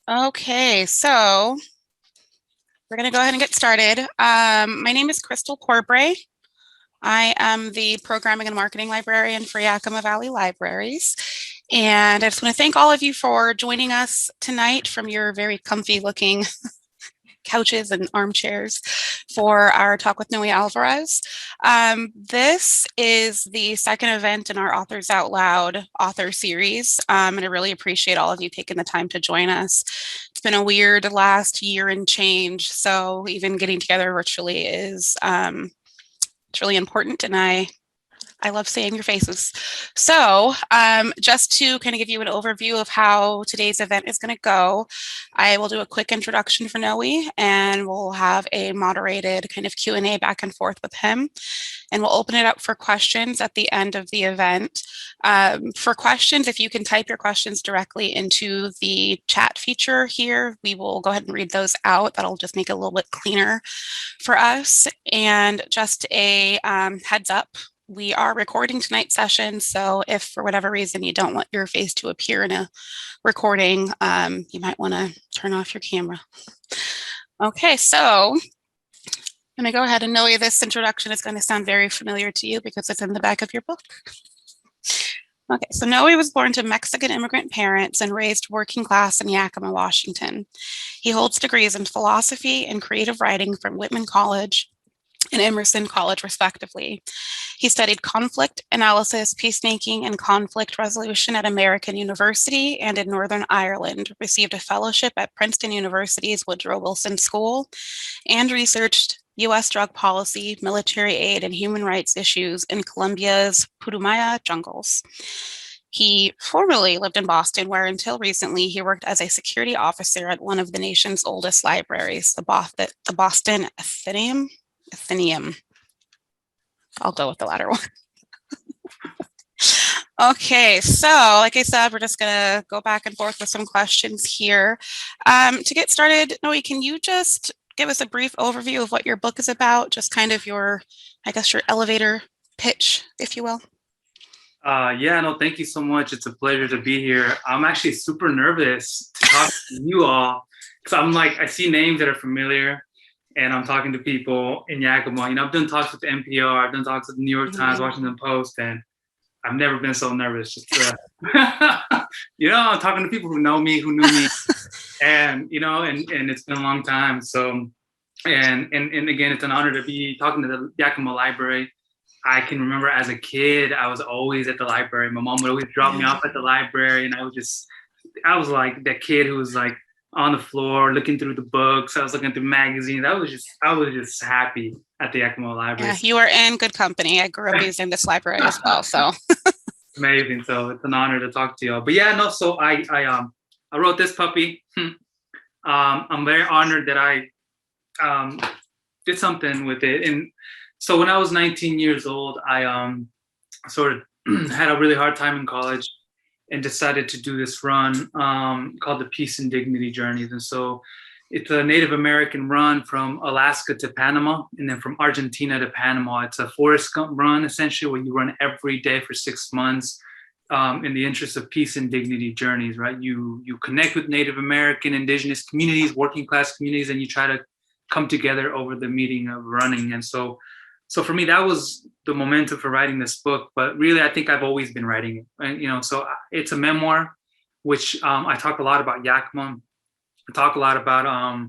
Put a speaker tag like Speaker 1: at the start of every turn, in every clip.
Speaker 1: Okay, so we're going to go ahead and get started. My name is Crystal Corbray. I am the Programming and Marketing Librarian for Yakima Valley Libraries. And I just want to thank all of you for joining us tonight from your very comfy looking couches and armchairs for our talk with Noé Álvarez. This is the second event in our Authors Out Loud author series, and I really appreciate all of you taking the time to join us. It's been a weird last year and change, so even getting together virtually is it's really important, and I love seeing your faces. So just to kind of give you an overview of how today's event is going to go, I will do a quick introduction for Noé, and we'll have a moderated kind of Q&A back and forth with him. And we'll open it up for questions at the end of the event. For questions, if you can type your questions directly into the chat feature here, we will go ahead and read those out. That'll just make it a little bit cleaner for us. And just a heads up, we are recording tonight's session, so if for whatever reason you don't want your face to appear in a recording, you might want to turn off your camera. Okay, so I'm going to go ahead and know this introduction is going to sound very familiar to you because it's in the back of your book. Okay, so Noé was born to Mexican immigrant parents and raised working class in Yakima, Washington. He holds degrees in philosophy and creative writing from Whitman College and Emerson College, respectively. He studied conflict analysis, peacemaking, and conflict resolution at American University and in Northern Ireland, received a fellowship at Princeton University's Woodrow Wilson School, and researched U.S. drug policy, military aid, and human rights issues in Colombia's Putumayo jungles. He formerly lived in Boston, where until recently he worked as a security officer at one of the nation's oldest libraries, the Boston Athenaeum. I'll go with the latter one. Okay, so like I said, we're just gonna go back and forth with some questions here. To get started, Noé, can you just give us a brief overview of what your book is about? Just kind of your, I guess, your elevator pitch, if you will.
Speaker 2: Yeah, no, thank you so much. It's a pleasure to be here. I'm actually super nervous to talk to you all because I'm like, I see names that are familiar and I'm talking to people in Yakima. You know, I've done talks with NPR, I've done talks with the New York Times, Washington Post, and I've never been so nervous. Just you know, I'm talking to people who know me, who knew me, and you know, and it's been a long time. So, and again, it's an honor to be talking to the Yakima Library. I can remember as a kid, I was always at the library. My mom would always drop me off at the library, and I was like that kid who was like on the floor looking through the books. I was looking through magazines. I was just happy at the Yakima Library.
Speaker 1: Yeah, you are in good company. I grew up using this library as well, so
Speaker 2: amazing. So it's an honor to talk to you all. But yeah, no. So I wrote this puppy. I'm very honored that I did something with it. And so when I was 19 years old, I sort of had a really hard time in college and decided to do this run called the Peace and Dignity Journeys. And so it's a Native American run from Alaska to Panama, and then from Argentina to Panama. It's a Forrest Gump run, essentially, where you run every day for 6 months in the interest of peace and dignity journeys, right? You connect with Native American, indigenous communities, working class communities, and you try to come together over the meeting of running. And so for me, that was the momentum for writing this book. But really, I think I've always been writing it. And, you know, so it's a memoir, which I talk a lot about Yakima. I talk a lot about,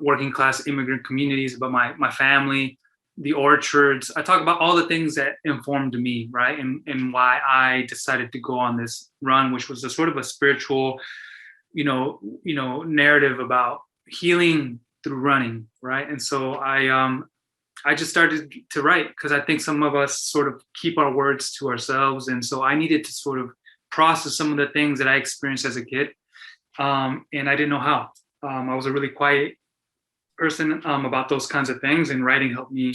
Speaker 2: working class immigrant communities, about my family, the orchards. I talk about all the things that informed me, right? And why I decided to go on this run, which was a sort of a spiritual, narrative about healing through running, right? And so I just started to write because I think some of us sort of keep our words to ourselves. And so I needed to sort of process some of the things that I experienced as a kid. And I didn't know how. I was a really quiet person about those kinds of things, and writing helped me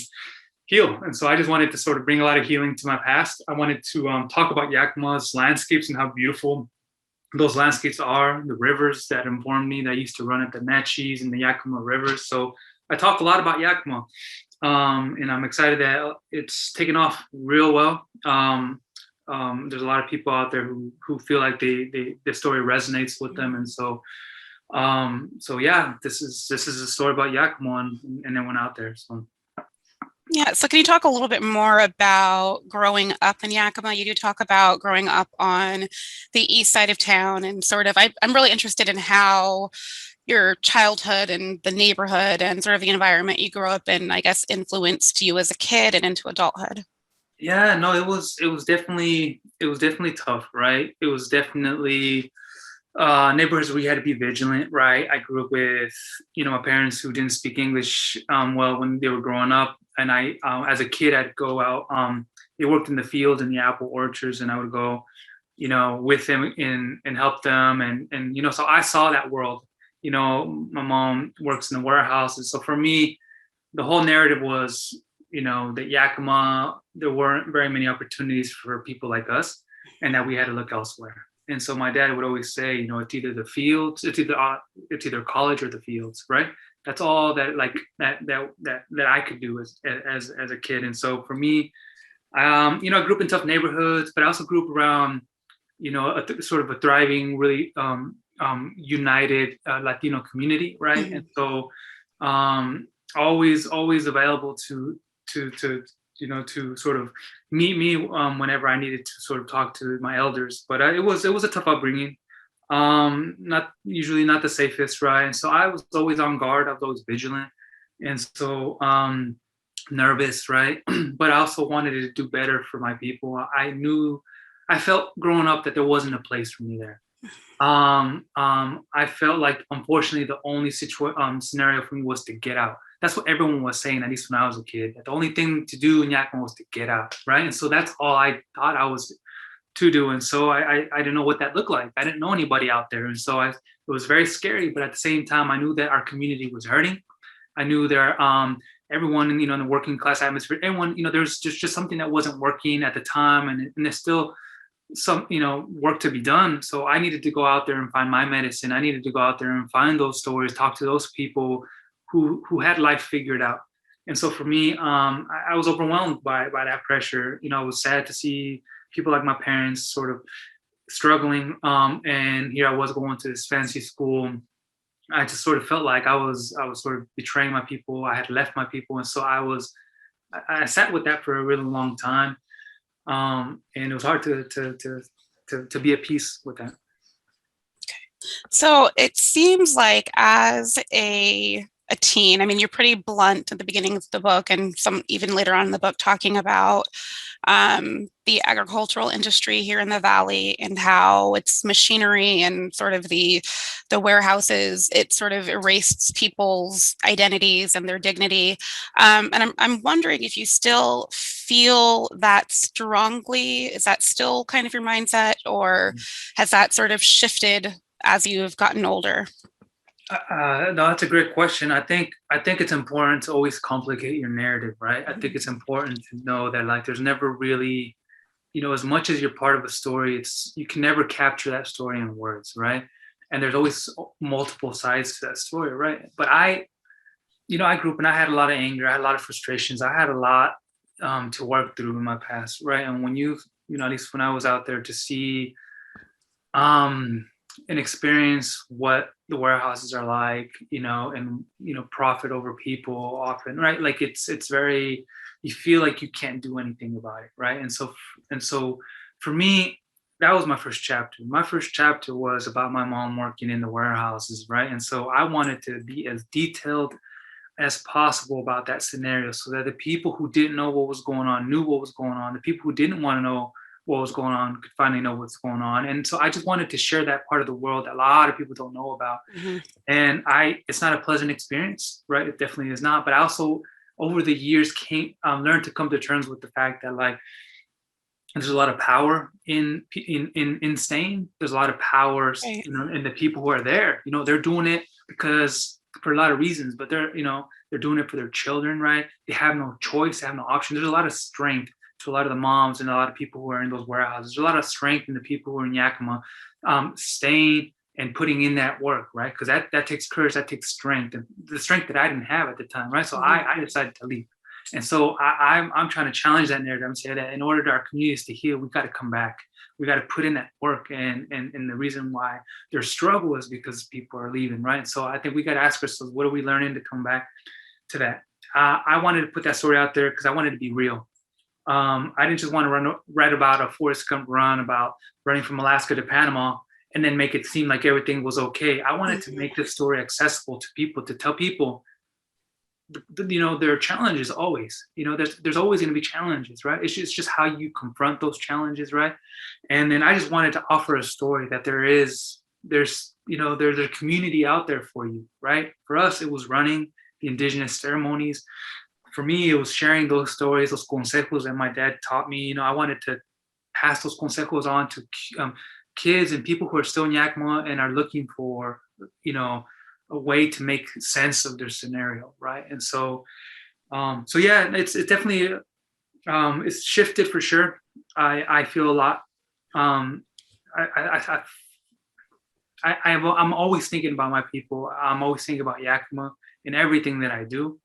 Speaker 2: heal. And so I just wanted to sort of bring a lot of healing to my past. I wanted to talk about Yakima's landscapes and how beautiful those landscapes are, the rivers that informed me, that I used to run at the Natchez and the Yakima rivers. So I talk a lot about Yakima. And I'm excited that it's taken off real well. there's a lot of people out there who feel like the story resonates with them, and so yeah, this is a story about Yakima and then went out there. So
Speaker 1: Yeah, so can you talk a little bit more about growing up in Yakima? You do talk about growing up on the east side of town, and sort of, I'm really interested in how your childhood and the neighborhood and sort of the environment you grew up in, I guess, influenced you as a kid and into adulthood.
Speaker 2: yeah, no, it was definitely tough, right? It was definitely neighborhoods where you had to be vigilant, right? I grew up with, my parents who didn't speak English well when they were growing up, and I, as a kid, I'd go out. They worked in the fields and the apple orchards, and I would go, with them and help them, and so I saw that world. My mom works in the warehouses, so for me, the whole narrative was, that Yakima, there weren't very many opportunities for people like us, and that we had to look elsewhere. And so my dad would always say, it's either the fields, it's either college or the fields, right? That's all that like that I could do as a kid. And so for me, I grew up in tough neighborhoods, but I also grew up around, sort of a thriving, really united Latino community, right?
Speaker 1: Mhm.
Speaker 2: And so always available to sort of meet me whenever I needed to sort of talk to my elders. But it was a tough upbringing. Not the safest, right? And so I was always on guard. I was always vigilant, and so nervous, right? But I also wanted to do better for my people. I felt growing up that there wasn't a place for me there. I felt like, unfortunately, the only scenario for me was to get out. That's what everyone was saying, at least when I was a kid. That the only thing to do in Yakima was to get out, right? And so that's all I thought I was to do. And so I didn't know what that looked like. I didn't know anybody out there, and so it was very scary. But at the same time, I knew that our community was hurting. I knew there everyone in the working class atmosphere, everyone, there's just something that wasn't working at the time, and there's still some work to be done. So I needed to go out there and find my medicine. I needed to go out there and find those stories, talk to those people who had life figured out. And so for me, I was overwhelmed by that pressure. I was sad to see people like my parents sort of struggling, and here I was going to this fancy school. I just sort of felt like I was sort of betraying my people. I had left my people, and so I sat with that for a really long time, and it was hard to be at peace with that.
Speaker 1: So it seems like as a teen, I mean, you're pretty blunt at the beginning of the book and some even later on in the book talking about the agricultural industry here in the valley and how its machinery and sort of the warehouses, it sort of erased people's identities and their dignity. And I'm wondering if you still feel that strongly. Is that still kind of your mindset, or has that sort of shifted as you've gotten older?
Speaker 2: No, that's a great question. I think it's important to always complicate your narrative, right? I think it's important to know that like there's never really, as much as you're part of a story, you can never capture that story in words, right? And there's always multiple sides to that story, right? But I grew up and I had a lot of anger, I had a lot of frustrations, I had a lot to work through in my past, right? And when at least when I was out there to see and experience what the warehouses are like, and profit over people often, right? Like it's very, you feel like you can't do anything about it, right? And so for me, that was my first chapter. My first chapter was about my mom working in the warehouses, right? And so I wanted to be as detailed as possible about that scenario so that the people who didn't know what was going on knew what was going on. The people who didn't want to know what was going on could finally know what's going on. And so I just wanted to share that part of the world that a lot of people don't know about.
Speaker 1: Mhm.
Speaker 2: And it's not a pleasant experience, right? It definitely is not. But I also, over the years, learned to come to terms with the fact that like there's a lot of power in staying. There's a lot of power,
Speaker 1: Right.
Speaker 2: in the people who are there. They're doing it because for a lot of reasons, but they're doing it for their children, right? They have no choice, they have no option. There's a lot of strength to a lot of the moms and a lot of people who are in those warehouses. There's a lot of strength in the people who are in Yakima, staying and putting in that work, right? Because that takes courage, that takes strength, and the strength that I didn't have at the time, right? So I decided to leave. And so I'm trying to challenge that narrative and say that in order for our communities to heal, we've got to come back. We got to put in that work. And the reason why there's struggle is because people are leaving, right? So I think we got to ask ourselves, what are we learning to come back to that? I wanted to put that story out there because I wanted to be real. I didn't just want to write about a Forrest Gump run about running from Alaska to Panama and then make it seem like everything was okay. I wanted to make this story accessible to people, to tell people, there are challenges always. There's always going to be challenges, right? It's just how you confront those challenges, right? And then I just wanted to offer a story that there's a community out there for you, right? For us, it was running the indigenous ceremonies. For me, it was sharing those stories, those consejos that my dad taught me. I wanted to pass those consejos on to kids and people who are still in Yakima and are looking for, a way to make sense of their scenario, right? And so yeah, it's definitely it's shifted for sure. I feel a lot. I'm always thinking about my people. I'm always thinking about Yakima in everything that I do.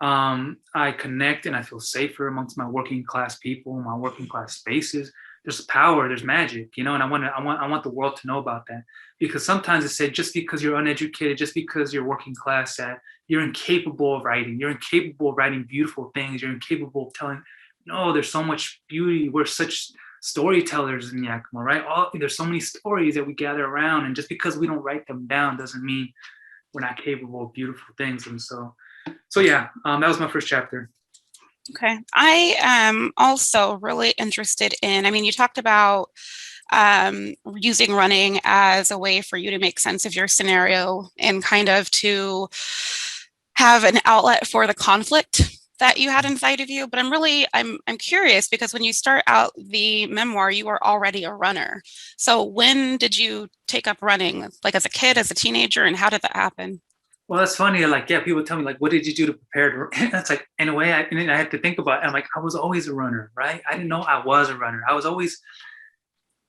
Speaker 2: I connect and I feel safer amongst my working class people, my working class spaces. There's power, there's magic, and I want the world to know about that. Because sometimes it's said just because you're uneducated, just because you're working class, that you're incapable of writing. You're incapable of writing beautiful things. You're incapable of telling. No, there's so much beauty. We're such storytellers in Yakima, right? There's so many stories that we gather around, and just because we don't write them down doesn't mean we're not capable of beautiful things. And so yeah, that was my first chapter.
Speaker 1: Okay. I am also really interested in, you talked about using running as a way for you to make sense of your scenario and kind of to have an outlet for the conflict that you had inside of you. But I'm curious because when you start out the memoir, you were already a runner. So when did you take up running? Like as a kid, as a teenager, and how did that happen?
Speaker 2: Well, that's funny. Like, yeah, people tell me, like, what did you do to prepare to? That's like, in a way, I had to think about it. I'm like, I was always a runner, right? I didn't know I was a runner. I was always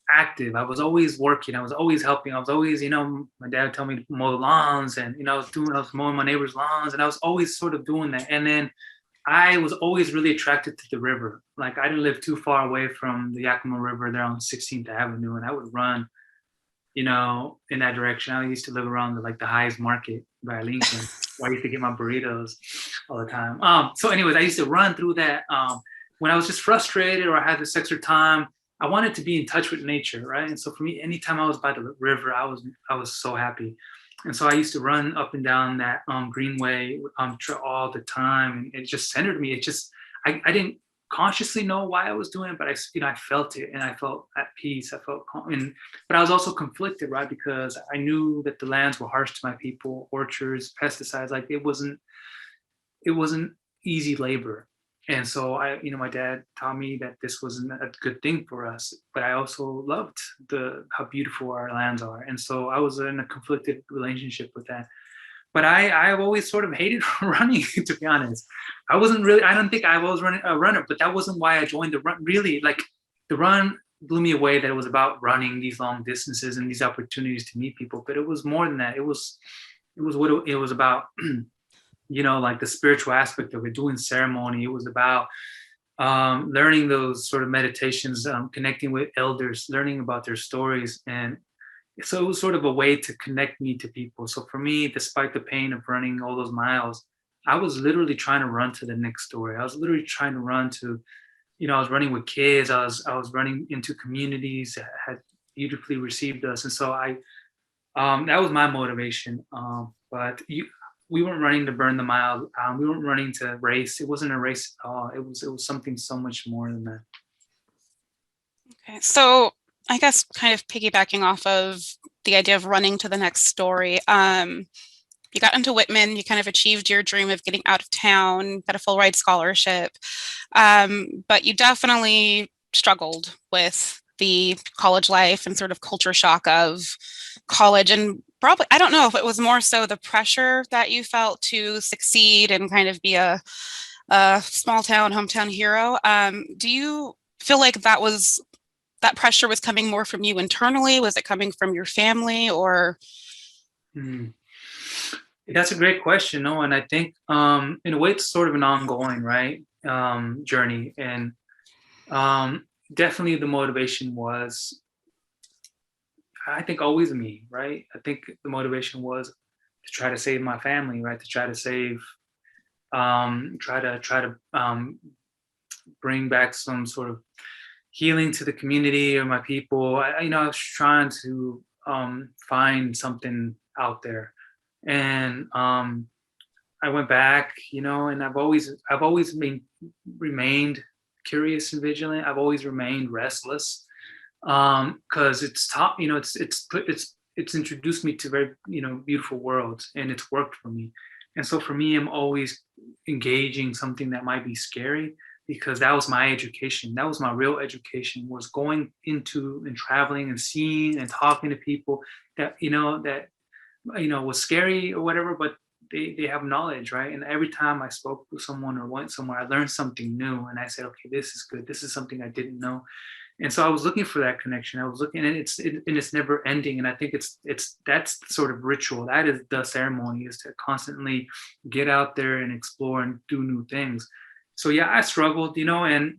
Speaker 2: active. I was always working. I was always helping. I was always, my dad would tell me to mow the lawns, and I was mowing my neighbor's lawns, and I was always sort of doing that. And then I was always really attracted to the river. Like, I didn't live too far away from the Yakima River there on 16th Avenue, and I would run in that direction. I used to live around the Highest Market by Lincoln, where I used to get my burritos all the time. So anyways, I used to run through that when I was just frustrated or I had this extra time. I wanted to be in touch with nature, right? And so for me, anytime I was by the river, I was so happy. And so I used to run up and down that greenway all the time, and it just centered me. I didn't consciously know why I was doing it, but I felt it, and I felt at peace. I felt calm, but I was also conflicted, right? Because I knew that the lands were harsh to my people, orchards, pesticides, like it wasn't easy labor. And so my dad taught me that this wasn't a good thing for us, but I also loved how beautiful our lands are. And so I was in a conflicted relationship with that. But I've always sort of hated running, to be honest. I don't think I was a runner, but that wasn't why I joined the run. Really, like the run blew me away that it was about running these long distances and these opportunities to meet people. But it was more than that. It was what it was about, like the spiritual aspect of it, doing ceremony. It was about learning those sort of meditations, connecting with elders, learning about their stories. And so it was sort of a way to connect me to people. So for me, despite the pain of running all those miles, I was literally trying to run to the next story. I was literally trying to run to, I was running with kids. I was running into communities that had beautifully received us. And so that was my motivation. But we weren't running to burn the mile. We weren't running to race. It wasn't a race at all. It was something so much more than that.
Speaker 1: Okay, so I guess kind of piggybacking off of the idea of running to the next story. You got into Whitman, you kind of achieved your dream of getting out of town, got a full ride scholarship, but you definitely struggled with the college life and sort of culture shock of college. And probably, I don't know if it was more so the pressure that you felt to succeed and kind of be a small town, hometown hero. Do you feel like that pressure was coming more from you internally? Was it coming from your family or?
Speaker 2: That's a great question, no? And I think in a way it's sort of an ongoing, right? journey. And definitely the motivation was, I think, always me, right? I think the motivation was to try to save my family, right? To try to save, try to bring back some sort of healing to the community or my people. I was trying to find something out there, and I went back, and I've always remained curious and vigilant. I've always remained restless, because it's taught, it's introduced me to very, beautiful worlds, and it's worked for me. And so for me, I'm always engaging something that might be scary, because that was my education. That was my real education, was going into and traveling and seeing and talking to people that, was scary or whatever, but they have knowledge, right? And every time I spoke with someone or went somewhere, I learned something new, and I said, okay, this is good. This is something I didn't know. And so I was looking for that connection. I was looking, and it's never ending. And I think that's the sort of ritual. That is the ceremony, is to constantly get out there and explore and do new things. So yeah, I struggled, and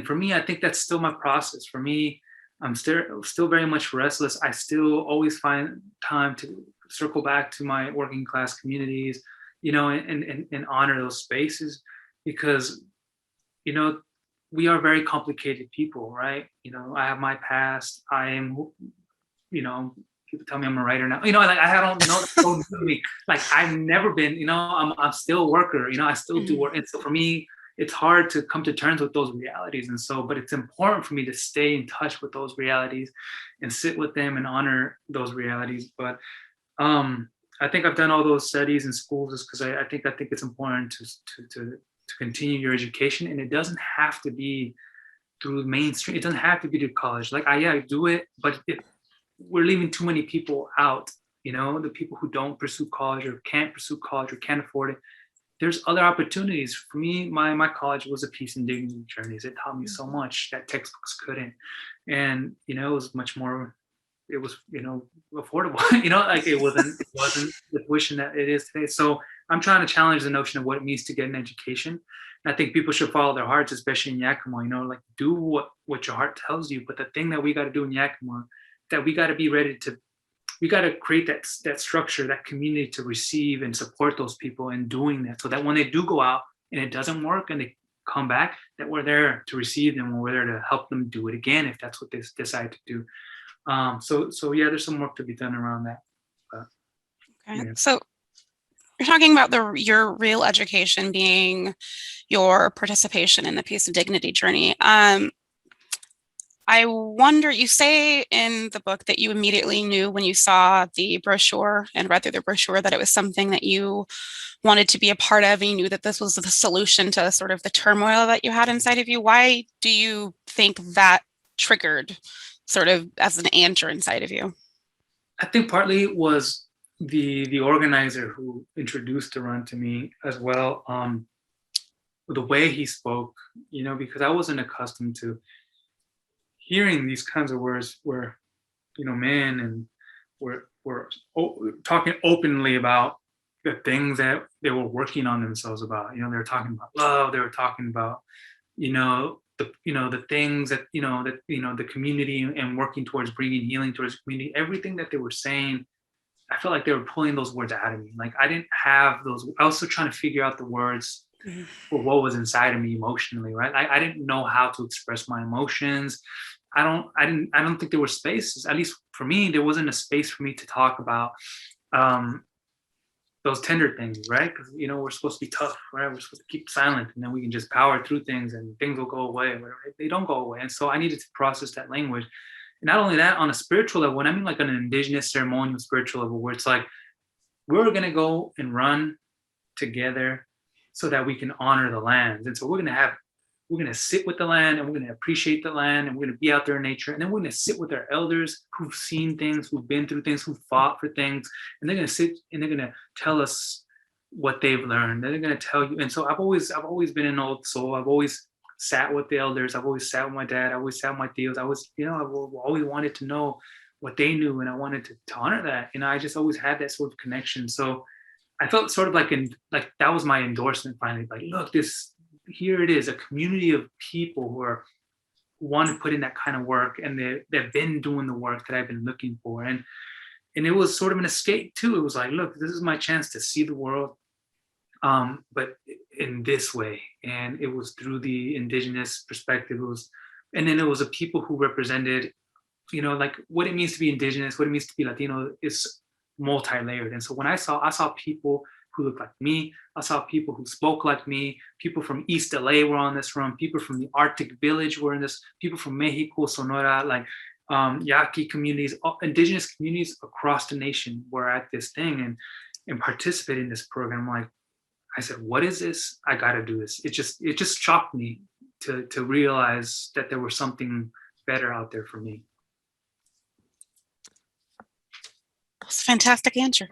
Speaker 2: for me, I think that's still my process. For me, I'm still very much restless. I still always find time to circle back to my working class communities, and honor those spaces, because, we are very complicated people, right? I have my past. I am, people tell me I'm a writer now. Like, I don't know. That's so new to me. Like, I've never been. I'm still a worker. I still do work, and so for me, it's hard to come to terms with those realities. And so, but it's important for me to stay in touch with those realities and sit with them and honor those realities. But I think I've done all those studies in schools just because I think it's important to continue your education, and it doesn't have to be through mainstream. It doesn't have to be to college. Like, I do it, but we're leaving too many people out. The people who don't pursue college or can't pursue college or can't afford it. There's other opportunities. For me, my college was a peace and dignity journeys. It taught me so much that textbooks couldn't, and it was much more. It was affordable. Like, it wasn't the tuition that it is today. So I'm trying to challenge the notion of what it means to get an education. And I think people should follow their hearts, especially in Yakima. Like, do what your heart tells you. But the thing that we got to do in Yakima, that we got to be ready to. We got to create that structure, that community to receive and support those people in doing that, so that when they do go out and it doesn't work and they come back, that we're there to receive them, and we're there to help them do it again if that's what they decide to do. So yeah, there's some work to be done around that.
Speaker 1: Okay.
Speaker 2: Yeah.
Speaker 1: So you're talking about your real education being your participation in the Peace and Dignity journey. I wonder, you say in the book that you immediately knew when you saw the brochure and read through the brochure that it was something that you wanted to be a part of, and you knew that this was the solution to sort of the turmoil that you had inside of you. Why do you think that triggered sort of as an answer inside of you?
Speaker 2: I think partly it was the organizer who introduced the run to me as well. The way he spoke, because I wasn't accustomed to hearing these kinds of words where, men and were talking openly about the things that they were working on themselves about. They were talking about love. They were talking about, the things that, the community, and working towards bringing healing towards the community. Everything that they were saying, I felt like they were pulling those words out of me. Like, I didn't have those. I was still trying to figure out the words for what was inside of me emotionally, right? I didn't know how to express my emotions. I don't think there were spaces, at least for me, there wasn't a space for me to talk about those tender things, right? Because, we're supposed to be tough, right? We're supposed to keep silent, and then we can just power through things and things will go away. Whatever. They don't go away. And so I needed to process that language. And not only that, on a spiritual level, and I mean like on an indigenous ceremonial spiritual level, where it's like, we're going to go and run together so that we can honor the lands. And so we're going to sit with the land, and we're going to appreciate the land, and we're going to be out there in nature. And then we're going to sit with our elders who've seen things, who've been through things, who've fought for things. And they're going to sit and they're going to tell us what they've learned. They're going to tell you. And so I've always been an old soul. I've always sat with the elders. I've always sat with my dad. I always sat with my tios. I've always wanted to know what they knew, and I wanted to honor that. I just always had that sort of connection. So I felt sort of like that was my endorsement finally. Like, look, this here it is, a community of people who want to put in that kind of work, and they've been doing the work that I've been looking for. And it was sort of an escape too. It was like, look, this is my chance to see the world, but in this way. And it was through the indigenous perspective. And then it was a people who represented, like what it means to be indigenous, what it means to be Latino is multi-layered. And so when I saw people who looked like me, I saw people who spoke like me, people from East LA were on this run, people from the Arctic Village were in this, people from Mexico, Sonora, like Yaqui communities, indigenous communities across the nation were at this thing and participated in this program. Like, I said, what is this? I got to do this. It just shocked me to realize that there was something better out there for me.
Speaker 1: That's a fantastic answer.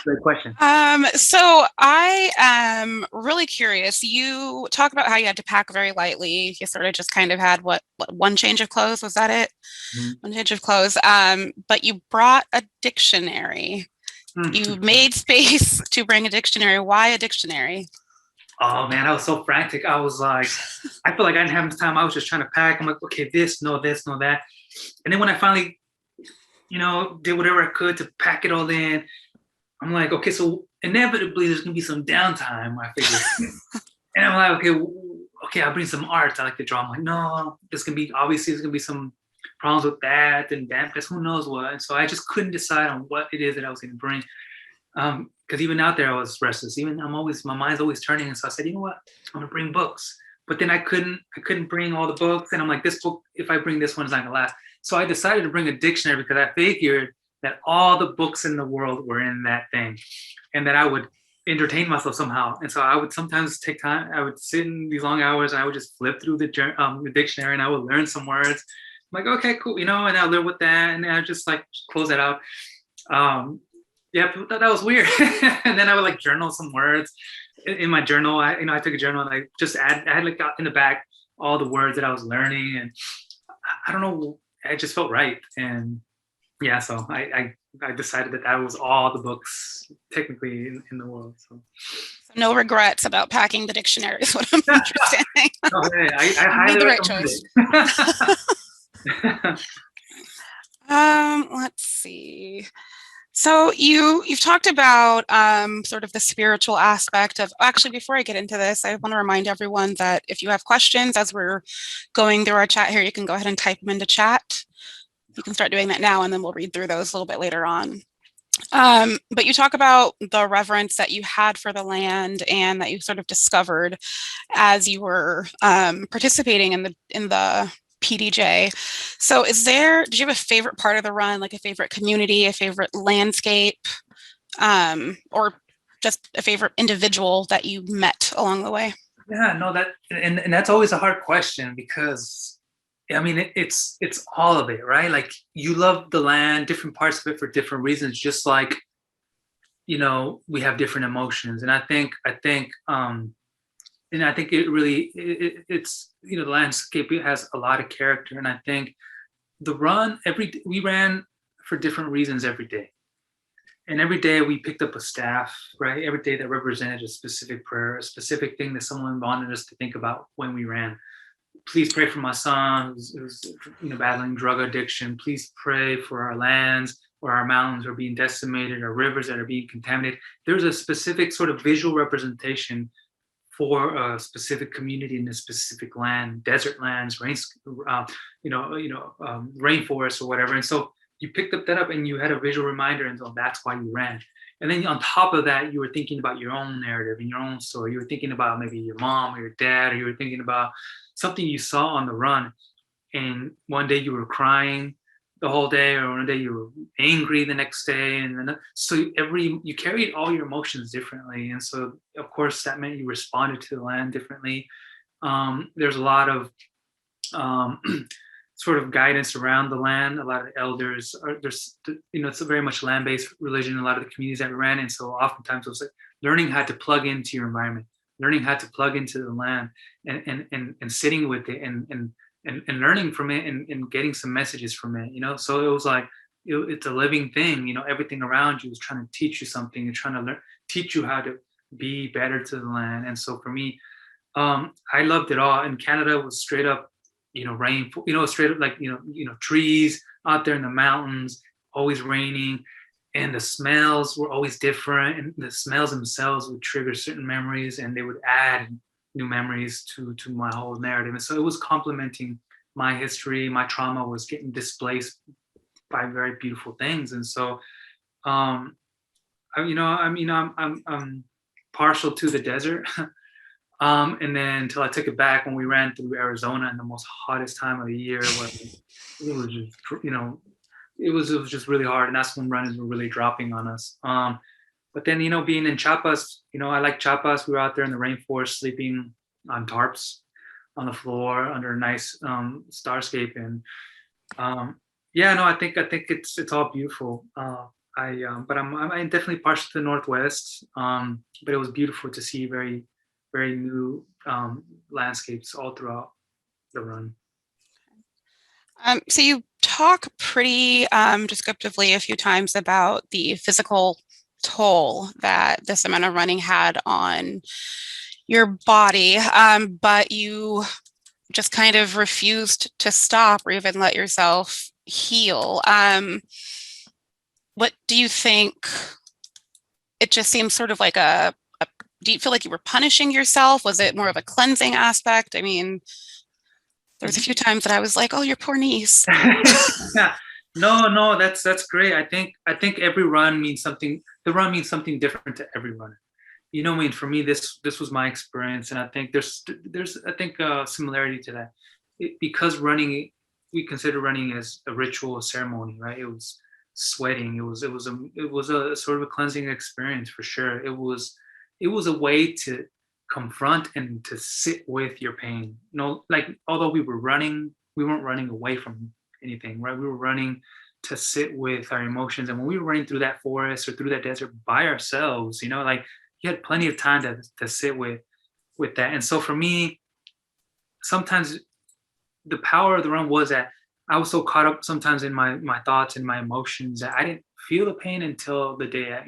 Speaker 2: Great question.
Speaker 1: So I am really curious. You talk about how you had to pack very lightly. You sort of just kind of had what one change of clothes? Was that it? Mm-hmm. One change of clothes. But you brought a dictionary. Mm-hmm. You made space to bring a dictionary. Why a dictionary?
Speaker 2: Oh man, I was so frantic. I was like, I feel like I didn't have enough time. I was just trying to pack. I'm like, okay, this, no that. And then when I finally, did whatever I could to pack it all in, I'm like, okay, so inevitably there's gonna be some downtime, I figured. And I'm like, okay, I'll bring some art. I like to draw. I'm like, no, there's gonna be some problems with that and dampness, who knows what. And so I just couldn't decide on what it is that I was gonna bring. Because even out there I was restless. My mind's always turning. And so I said, you know what? I'm gonna bring books. But then I couldn't bring all the books. And I'm like, this book, if I bring this one, it's not gonna last. So I decided to bring a dictionary because I figured that all the books in the world were in that thing and that I would entertain myself somehow. And so I would sometimes take time, I would sit in these long hours and I would just flip through the dictionary and I would learn some words. I'm like, okay, cool, and I'll live with that. And I just like close that out. Yeah, people thought that was weird. And then I would like journal some words in my journal. I took a journal and I just I had like in the back all the words that I was learning. And I don't know, it just felt right. And yeah, so I decided that was all the books technically in the world. So
Speaker 1: no regrets about packing the dictionary is what I'm understanding.
Speaker 2: Okay, I highly recommend it.
Speaker 1: Let's see. So you've talked about sort of the spiritual aspect of, actually, before I get into this, I want to remind everyone that if you have questions as we're going through our chat here, you can go ahead and type them into chat. You can start doing that now, and then we'll read through those a little bit later on. But you talk about the reverence that you had for the land and that you sort of discovered as you were participating in the PDJ. So did you have a favorite part of the run, like a favorite community, a favorite landscape, or just a favorite individual that you met along the way?
Speaker 2: Yeah, no, and that's always a hard question because I mean, it's all of it, right? Like you love the land, different parts of it for different reasons, just like, we have different emotions. And I think it really, it's, the landscape has a lot of character. And I think the run, we ran for different reasons every day. And every day we picked up a staff, right? Every day that represented a specific prayer, a specific thing that someone wanted us to think about when we ran. Please pray for my son who's battling drug addiction. Please pray for our lands or our mountains are being decimated, or rivers that are being contaminated. There's a specific sort of visual representation for a specific community in a specific land, desert lands, rainforest or whatever. And so you picked that up and you had a visual reminder, and so that's why you ran. And then on top of that, you were thinking about your own narrative and your own story. You were thinking about maybe your mom or your dad, or you were thinking about something you saw on the run. And one day you were crying the whole day, or one day you were angry the next day. And then, so you carried all your emotions differently. And so, of course, that meant you responded to the land differently. There's a lot of sort of guidance around the land. A lot of elders it's a very much land-based religion in a lot of the communities that we ran in. So oftentimes it was like learning how to plug into your environment, learning how to plug into the land, and sitting with it and learning from it and getting some messages from it. So it was like it's a living thing. Everything around you is trying to teach you something and trying to teach you how to be better to the land. And so for me, I loved it all. And Canada was straight up, rain, straight up like, trees out there in the mountains, always raining. And the smells were always different. And the smells themselves would trigger certain memories, and they would add new memories to my whole narrative. And so it was complementing my history. My trauma was getting displaced by very beautiful things. And so, I'm partial to the desert. And then until I took it back when we ran through Arizona in the most hottest time of the year, where it was just, it was just really hard, and that's when runners were really dropping on us. But then, being in Chiapas, I like Chiapas. We were out there in the rainforest, sleeping on tarps on the floor under a nice starscape, and I think it's all beautiful. But I'm definitely partial to the Northwest. But it was beautiful to see very, very new landscapes all throughout the run.
Speaker 1: So you talk pretty descriptively a few times about the physical toll that this amount of running had on your body, but you just kind of refused to stop or even let yourself heal. What do you think? It just seems sort of like do you feel like you were punishing yourself? Was it more of a cleansing aspect? I mean, there was a few times that I was like, "Oh, your poor niece."
Speaker 2: No, that's great. I think every run means something. The run means something different to every runner. I mean, for me, this was my experience, and I think there's I think a similarity to that. Because running, we consider running as a ritual, a ceremony, right? It was sweating. It was a sort of a cleansing experience for sure. It was a way to confront and to sit with your pain. Like, although we weren't running away from anything, right? We were running to sit with our emotions. And when we were running through that forest or through that desert by ourselves, like, you had plenty of time to sit with that. And so for me, sometimes the power of the run was that I was so caught up sometimes in my thoughts and my emotions that I didn't feel the pain until the day,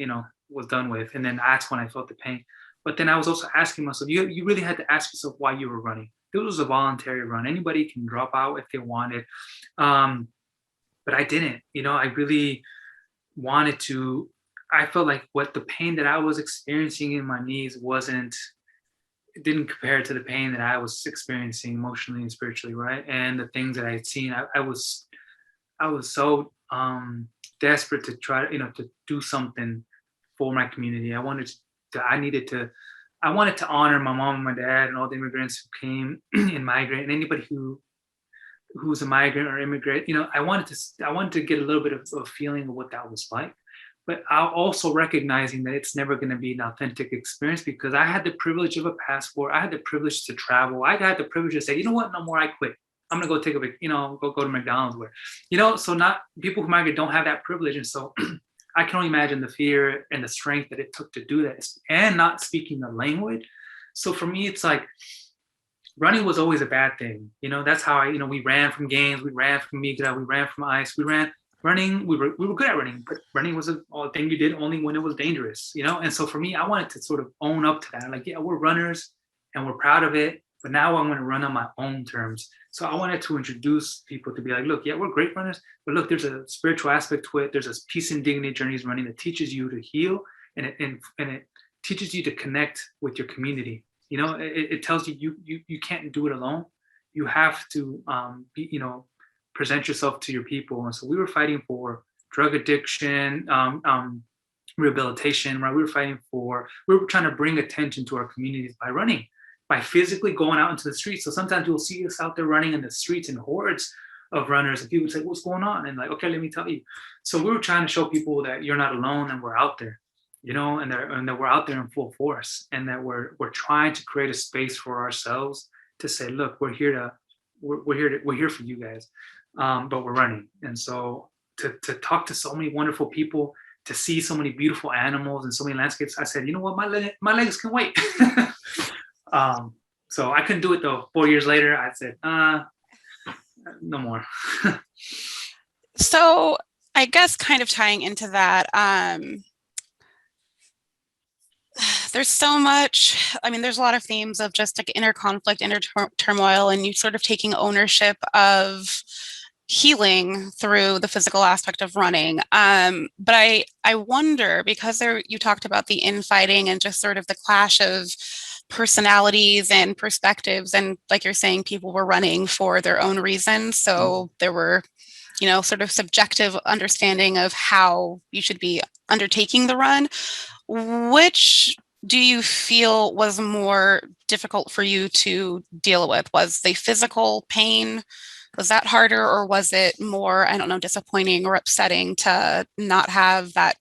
Speaker 2: was done with. And then that's when I felt the pain. But then I was also asking myself, you really had to ask yourself why you were running. This was a voluntary run. Anybody can drop out if they wanted. But I didn't, I really wanted to. I felt like what the pain that I was experiencing in my knees it didn't compare to the pain that I was experiencing emotionally and spiritually, right? And the things that I had seen, I was so desperate to try, to do something for my community. I wanted to honor my mom and my dad and all the immigrants who came and migrate, and anybody who's a migrant or immigrant. I wanted to get a little bit of a feeling of what that was like. But I'm also recognizing that it's never going to be an authentic experience, because I had the privilege of a passport. I had the privilege to travel. I had the privilege to say, you know what, no more, I quit. I'm going to go take go to McDonald's so not people who migrate don't have that privilege. And so I can only imagine the fear and the strength that it took to do that, and not speaking the language. So for me, it's like running was always a bad thing. That's how we ran from gangs, we ran from migra, we ran from ICE, running, we were good at running, but running was a thing you did only when it was dangerous, And so for me, I wanted to sort of own up to that. Like, yeah, we're runners and we're proud of it, but now I'm going to run on my own terms. So I wanted to introduce people to be like, look, yeah, we're great runners, but look, there's a spiritual aspect to it. There's a peace and dignity journeys running that teaches you to heal, and it teaches you to connect with your community. It tells you can't do it alone. You have to present yourself to your people. And so we were fighting for drug addiction, rehabilitation, right? We were trying to bring attention to our communities by running, by physically going out into the streets. So sometimes you'll see us out there running in the streets in hordes of runners, and people say, what's going on? And like, okay, let me tell you. So we were trying to show people that you're not alone, and we're out there, and that we're out there in full force, and that we're trying to create a space for ourselves to say, look, we're here for you guys. But we're running. And so to talk to so many wonderful people, to see so many beautiful animals and so many landscapes, I said, you know what, my legs can wait. So I couldn't do it though. 4 years later, I said, no more.
Speaker 1: So I guess kind of tying into that, There's so much. I mean, there's a lot of themes of just like inner conflict, inner turmoil, and you sort of taking ownership of healing through the physical aspect of running. But I wonder because there you talked about the infighting and just sort of the clash of personalities and perspectives, and like you're saying, people were running for their own reasons. So there were, sort of subjective understanding of how you should be undertaking the run. Which do you feel was more difficult for you to deal with? Was the physical pain, was that harder, or was it more, I don't know, disappointing or upsetting to not have that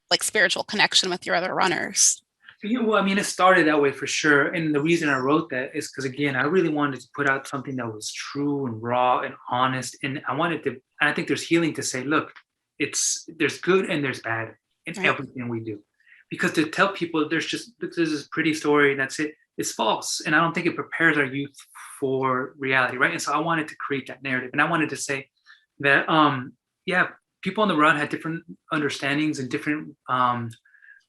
Speaker 1: like spiritual connection with your other runners?
Speaker 2: Well, I mean, it started that way for sure. And the reason I wrote that is because, again, I really wanted to put out something that was true and raw and honest. And and I think there's healing to say, look, there's good and there's bad in
Speaker 1: Right.
Speaker 2: everything we do. Because to tell people this is a pretty story and that's it, is false. And I don't think it prepares our youth for reality, right? And so I wanted to create that narrative. And I wanted to say that, yeah, people on the run had different understandings and different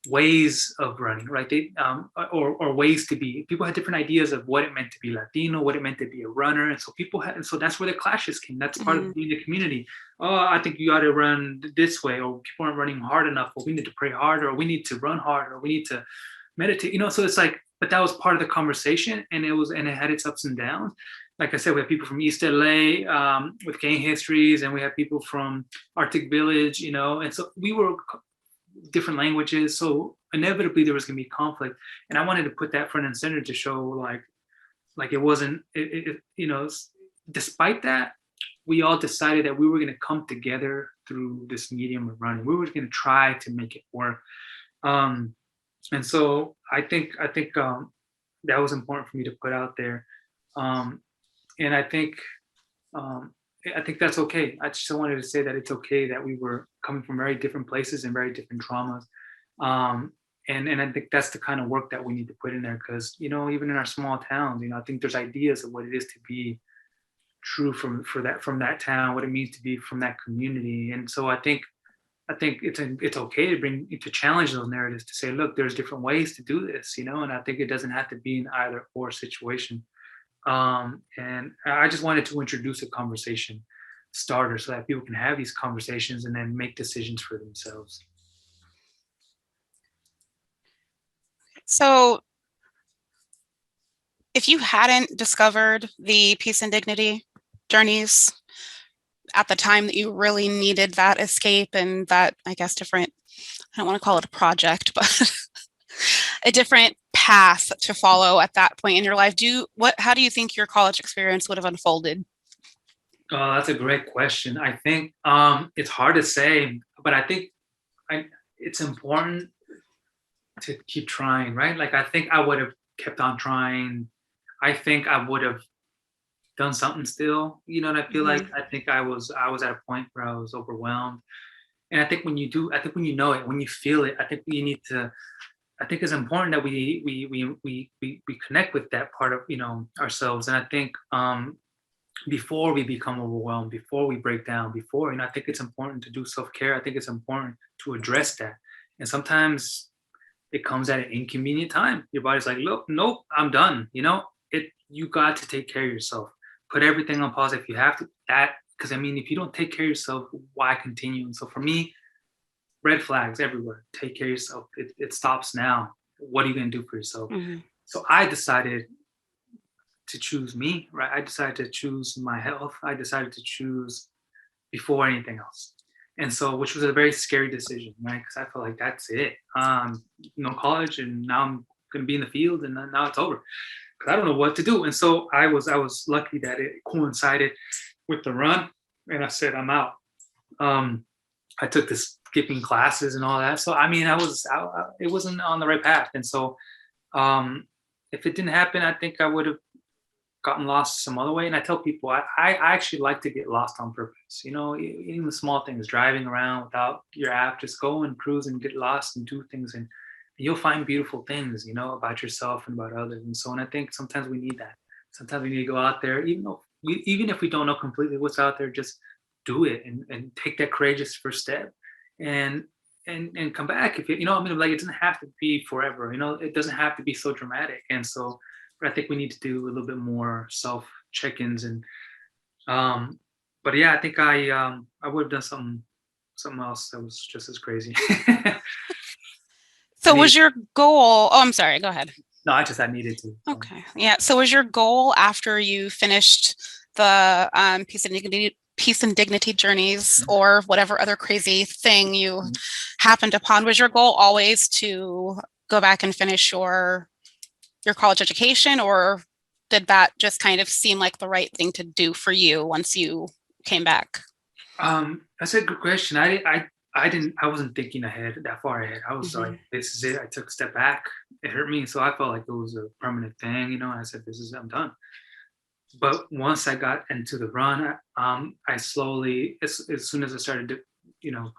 Speaker 2: ways of running, right? They or ways to be. People had different ideas of what it meant to be Latino, what it meant to be a runner, and so so that's where the clashes came. That's part of being the community. Oh, I think you got to run this way, or people aren't running hard enough, or we need to pray harder, or we need to run harder, or we need to meditate. So it's like, but that was part of the conversation, and it had its ups and downs. Like I said, we have people from East LA with gang histories, and we have people from Arctic Village, and so we were different languages, so inevitably there was going to be conflict, and I wanted to put that front and center to show like it wasn't despite that, we all decided that we were going to come together through this medium of running. We were going to try to make it work, and so I think that was important for me to put out there, and I think that's okay. I just wanted to say that it's okay that we were coming from very different places and very different traumas. And I think that's the kind of work that we need to put in there because, even in our small towns, I think there's ideas of what it is to be true from that town, what it means to be from that community. And so I think it's okay to challenge those narratives, to say, look, there's different ways to do this, and I think it doesn't have to be an either or situation. And I just wanted to introduce a conversation starter so that people can have these conversations and then make decisions for themselves.
Speaker 1: So if you hadn't discovered the Peace and Dignity journeys at the time that you really needed that escape and that, I guess, different, I don't want to call it a project, but a different path to follow at that point in your life, how do you think your college experience would have unfolded?
Speaker 2: Oh, that's a great question. I think it's hard to say, but I think it's important to keep trying, right? Like, I think I would have kept on trying. I think I would have done something still, and I feel like I think I was at a point where I was overwhelmed. And I think when you know it, when you feel it, I think it's important that we connect with that part of ourselves. And I think before we become overwhelmed, before we break down, I think it's important to do self-care. I think it's important to address that. And sometimes it comes at an inconvenient time. Your body's like, look, nope, I'm done. You got to take care of yourself. Put everything on pause if you have to. Because if you don't take care of yourself, why continue? And so for me, red flags everywhere. Take care of yourself. It stops now. What are you going to do for yourself?
Speaker 1: Mm-hmm.
Speaker 2: So I decided to choose me, right? I decided to choose my health. I decided to choose before anything else. And so, which was a very scary decision, right? Because I felt like that's it. No college, and now I'm going to be in the field, and now it's over. Because I don't know what to do. And so I was lucky that it coincided with the run, and I said, I'm out. I took the skipping classes and all that. So it wasn't on the right path. And so if it didn't happen, I think I would have gotten lost some other way. And I tell people I actually like to get lost on purpose. Even the small things, driving around without your app, just go and cruise and get lost and do things, and you'll find beautiful things, about yourself and about others. And so, and I think sometimes we need that. Sometimes we need to go out there, even if we don't know completely what's out there, just do it and take that courageous first step. And and come back if I mean, like, it doesn't have to be forever, it doesn't have to be so dramatic. And so, but I think we need to do a little bit more self check-ins. And but yeah, I think I would have done something else that was just as crazy.
Speaker 1: So was your goal, oh, I'm sorry, go ahead.
Speaker 2: No, I needed to.
Speaker 1: Okay. Yeah. So was your goal after you finished the Peace and Dignity journeys, or whatever other crazy thing you happened upon, was your goal always to go back and finish your college education, or did that just kind of seem like the right thing to do for you once you came back?
Speaker 2: That's a good question. I wasn't thinking that far ahead. I was like, this is it. I took a step back. It hurt me. So I felt like it was a permanent thing, and I said, this is it, I'm done. But once I got into the run, I slowly, as soon as I started,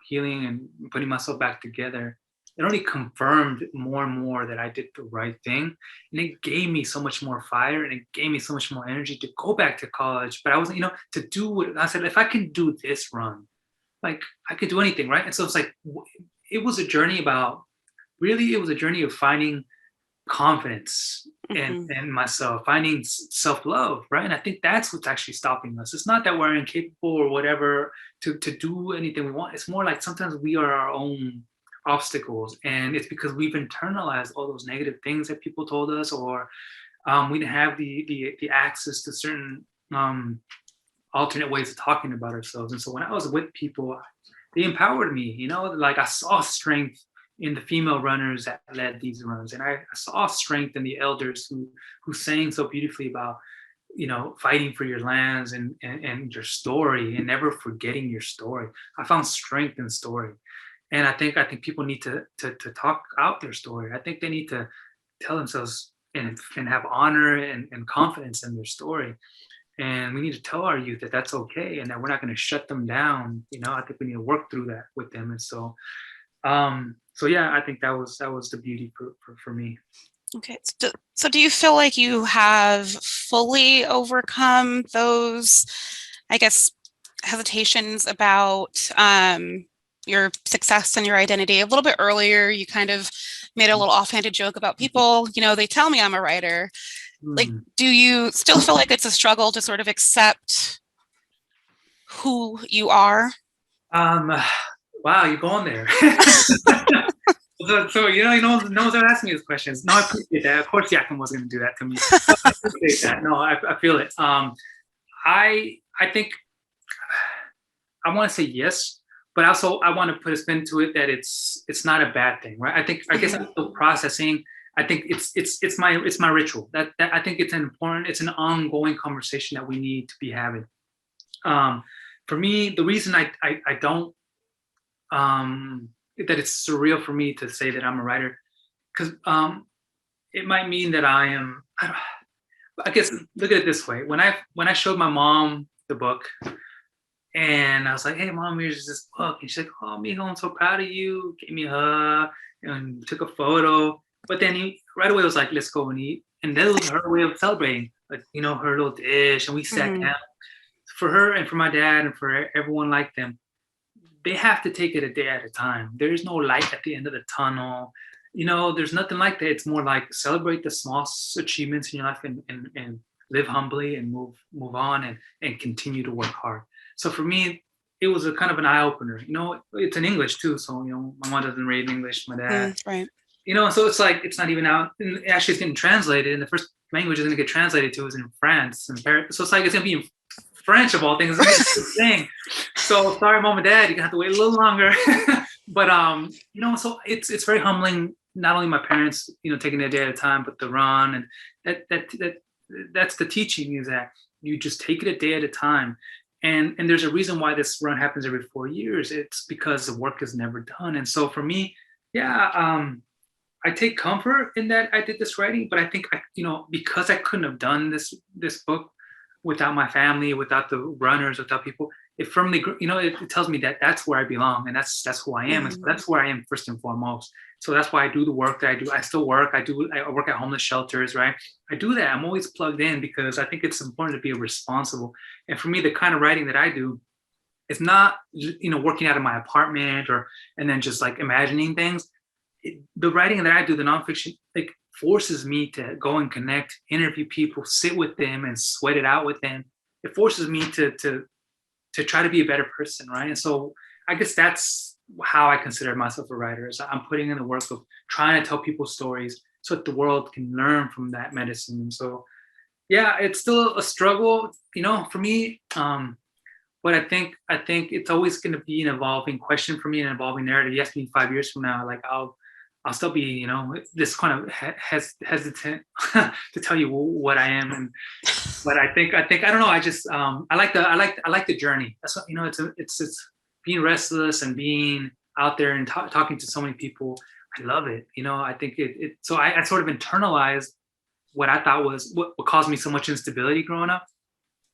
Speaker 2: healing and putting myself back together, it only confirmed more and more that I did the right thing. And it gave me so much more fire, and it gave me so much more energy to go back to college. But I wasn't, to do what I said, if I can do this run, like, I could do anything, right? And so it's like, it was a journey of finding confidence in myself, finding self-love, right? And I think that's what's actually stopping us. It's not that we're incapable or whatever to do anything we want. It's more like sometimes we are our own obstacles, and it's because we've internalized all those negative things that people told us, or we didn't have the access to certain alternate ways of talking about ourselves. And so when I was with people, they empowered me, like, I saw strength in the female runners that led these runs, and I saw strength in the elders who sang so beautifully about, fighting for your lands and your story, and never forgetting your story. I found strength in story. And I think people need to talk out their story. I think they need to tell themselves and have honor and confidence in their story. And we need to tell our youth that that's okay, and that we're not going to shut them down. I think we need to work through that with them. And so, so yeah, I think that was the beauty for me.
Speaker 1: Okay. So do you feel like you have fully overcome those, I guess, hesitations about your success and your identity? A little bit earlier, you kind of made a little offhanded joke about people, they tell me I'm a writer. Like, do you still feel like it's a struggle to sort of accept who you are?
Speaker 2: Wow, you're going there. So no one's ever asking me these questions. No, I appreciate that. Of course, Yakima was going to do that to me. I appreciate that. No, I feel it. I think I want to say yes, but also I want to put a spin to it that it's not a bad thing, right? I guess I'm still processing. I think it's my ritual. That I think it's it's an ongoing conversation that we need to be having. For me, the reason I don't that it's surreal for me to say that I'm a writer, because it might mean that I am. I guess look at it this way: when I showed my mom the book, and I was like, "Hey, Mom, here's this book," and she's like, "Oh, mijo, I'm so proud of you." Gave me a hug and took a photo. But then right away was like, "Let's go and eat," and that was her way of celebrating, like, her little dish, and we sat down. For her and for my dad and for everyone like them, they have to take it a day at a time. There is no light at the end of the tunnel. There's nothing like that. It's more like celebrate the small achievements in your life and live humbly and move on and continue to work hard. So for me, it was a kind of an eye opener. It's in English too. So, my mom doesn't read English, my dad.
Speaker 1: Right.
Speaker 2: So it's like, it's not even out. And actually, it's getting translated. And the first language is going to get translated to is in France and Paris. So it's like, it's going to be in French of all things. It's a thing. So sorry, Mom and Dad, you're gonna have to wait a little longer. But so it's very humbling. Not only my parents, taking it a day at a time, but the run, and that's the teaching, is that you just take it a day at a time. And there's a reason why this run happens every 4 years. It's because the work is never done. And so for me, I take comfort in that I did this writing, but I think because I couldn't have done this book without my family, without the runners, without people, it firmly, it tells me that that's where I belong, and that's who I am, and so that's where I am first and foremost. So that's why I do the work that I do. I still work. I work at homeless shelters, right? I do that. I'm always plugged in because I think it's important to be responsible. And for me, the kind of writing that I do, it's not, working out of my apartment and then just like imagining things. The writing that I do, the nonfiction, like forces me to go and connect, interview people, sit with them and sweat it out with them. It forces me to try to be a better person, right? And so I guess that's how I consider myself a writer. Is I'm putting in the work of trying to tell people stories so that the world can learn from that medicine. And so, yeah, it's still a struggle, for me. But I think it's always going to be an evolving question for me, an evolving narrative. You ask me 5 years from now, like I'll still be, this kind of hesitant to tell you what I am. But I think I don't know. I just I like the journey. That's what, it's being restless and being out there and talking to so many people. I love it. I think it so I sort of internalized what I thought was what caused me so much instability growing up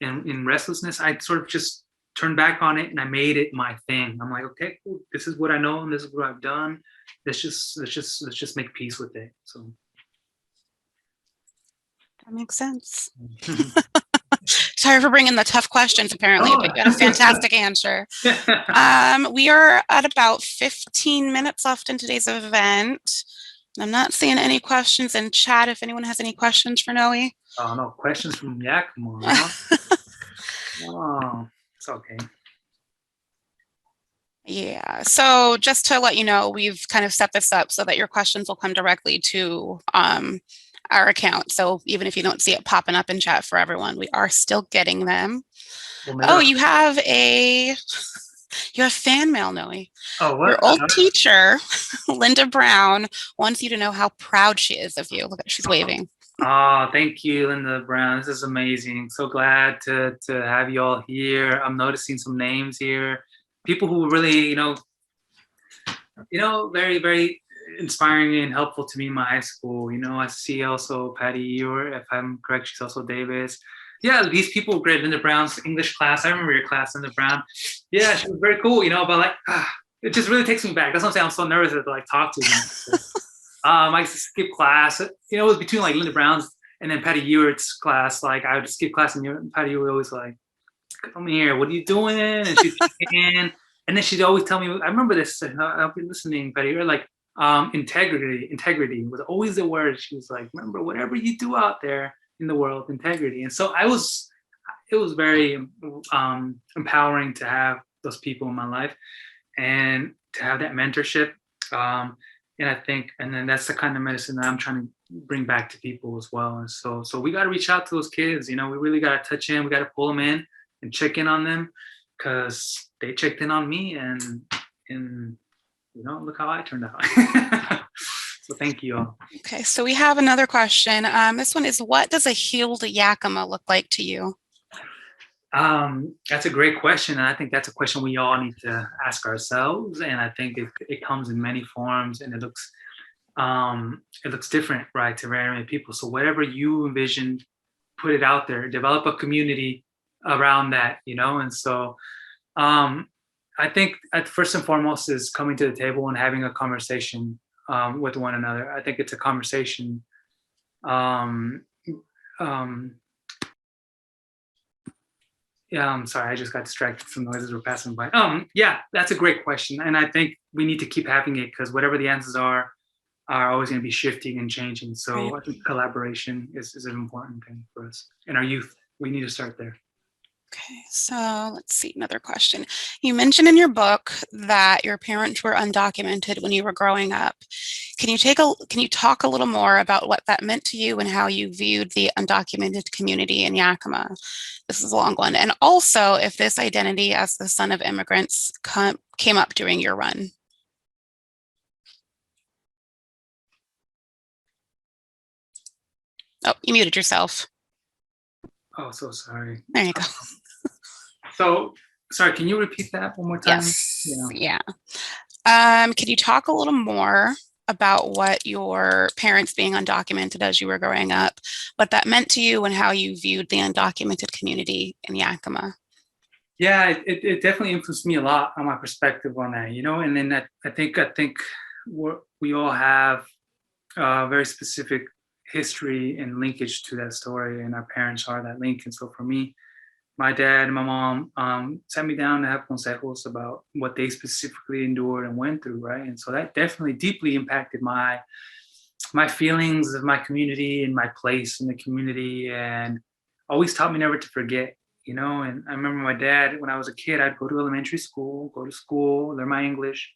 Speaker 2: and in restlessness. I sort of just turned back on it and I made it my thing. I'm like, okay, cool. This is what I know and this is what I've done. Let's just make peace with it. So
Speaker 1: that makes sense. Sorry for bringing the tough questions, apparently, but you had a fantastic answer. We are at about 15 minutes left in today's event. I'm not seeing any questions in chat. If anyone has any questions for Noé.
Speaker 2: Oh, no, questions from Yakima. Oh, it's okay.
Speaker 1: Yeah, so just to let you know, we've kind of set this up so that your questions will come directly to our account. So even if you don't see it popping up in chat for everyone, we are still getting them. Oh, you have fan mail, Noé.
Speaker 2: Oh, what?
Speaker 1: Your old teacher, Linda Brown, wants you to know how proud she is of you. Look at, she's waving.
Speaker 2: Oh, thank you, Linda Brown. This is amazing. So glad to have you all here. I'm noticing some names here. People who really, very, very inspiring and helpful to me in my high school. I see also Patty Ewer, if I'm correct, she's also Davis. Yeah, these people were great. Linda Brown's English class. I remember your class, Linda Brown. Yeah, she was very cool, but like, it just really takes me back. That's what I'm saying. I'm so nervous to like talk to them. I used to skip class. It was between like Linda Brown's and then Patty Ewert's class. Like I would skip class and Patty Ewert always like, come here, what are you doing? And she'd check in. And then she'd always tell me, I remember this, I'll be listening, Patty Ewert, like integrity was always the word. She was like, remember, whatever you do out there in the world, integrity. And so it was very empowering to have those people in my life and to have that mentorship. And I think, and then that's the kind of medicine that I'm trying to bring back to people as well. And so we got to reach out to those kids. We really got to touch in. We got to pull them in and check in on them because they checked in on me, and look how I turned out. So thank you all.
Speaker 1: Okay, so we have another question. This one is, what does a healed Yakima look like to you?
Speaker 2: That's a great question. And I think that's a question we all need to ask ourselves. And I think it comes in many forms and it looks different, right, to very many people. So whatever you envisioned, put it out there, develop a community around that, and so I think first and foremost is coming to the table and having a conversation with one another. I think it's a conversation. Yeah, I'm sorry, I just got distracted. Some noises were passing by. Yeah, that's a great question. And I think we need to keep having it because whatever the answers are always going to be shifting and changing. So right. I think collaboration is an important thing for us. And our youth, we need to start there.
Speaker 1: Okay, so let's see, another question. You mentioned in your book that your parents were undocumented when you were growing up. Can you talk a little more about what that meant to you and how you viewed the undocumented community in Yakima? This is a long one. And also if this identity as the son of immigrants came up during your run. Oh, you muted yourself.
Speaker 2: Oh, so sorry.
Speaker 1: There you go.
Speaker 2: So, sorry, can you repeat that one more time?
Speaker 1: Yes. Yeah. Can you talk a little more about what your parents being undocumented as you were growing up, what that meant to you and how you viewed the undocumented community in Yakima?
Speaker 2: Yeah, it definitely influenced me a lot on my perspective on that, and then I think we all have a very specific history and linkage to that story, and our parents are that link. And so for me, my dad and my mom sat me down to have consejos about what they specifically endured and went through, right? And so that definitely deeply impacted my feelings of my community and my place in the community, and always taught me never to forget, And I remember my dad, when I was a kid, I'd go to elementary school, go to school, learn my English,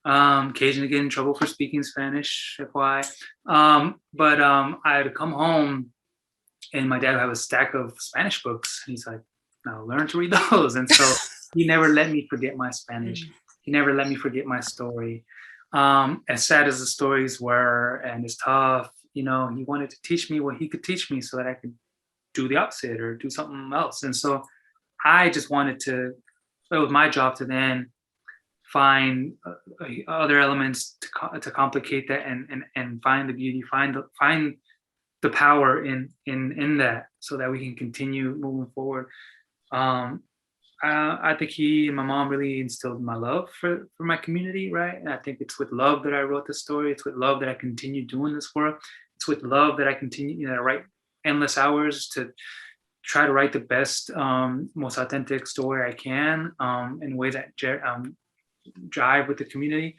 Speaker 2: occasionally get in trouble for speaking Spanish, FY. But I'd come home and my dad would have a stack of Spanish books. And he's like, now learn to read those. And so he never let me forget my Spanish. He never let me forget my story. As sad as the stories were and as tough, he wanted to teach me what he could teach me so that I could do the opposite or do something else. And so I just wanted to, it was my job to then find other elements to complicate that and find the beauty, find the power in that, so that we can continue moving forward. I think he and my mom really instilled my love for my community, right? And I think it's with love that I wrote this story. It's with love that I continue doing this work. It's with love that I continue, to write endless hours to try to write the best, most authentic story I can, in ways that jive with the community.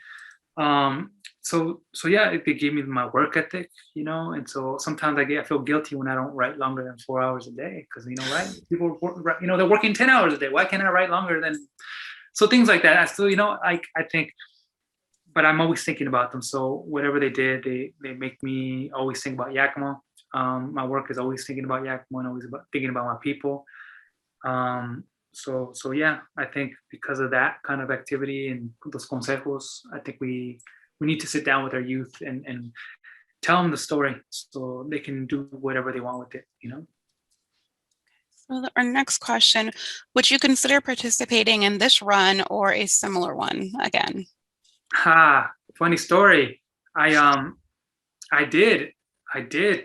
Speaker 2: So yeah, it gave me my work ethic, and so sometimes I feel guilty when I don't write longer than 4 hours a day, because right, people work, they're working 10 hours a day. Why can't I write longer than? So things like that. I still, I think, but I'm always thinking about them. So whatever they did, they make me always think about Yakima. My work is always thinking about Yakima and always thinking about my people. So yeah, I think because of that kind of activity and those consejos, I think we need to sit down with our youth and tell them the story so they can do whatever they want with it,
Speaker 1: So our next question, would you consider participating in this run or a similar one again?
Speaker 2: Funny story. I did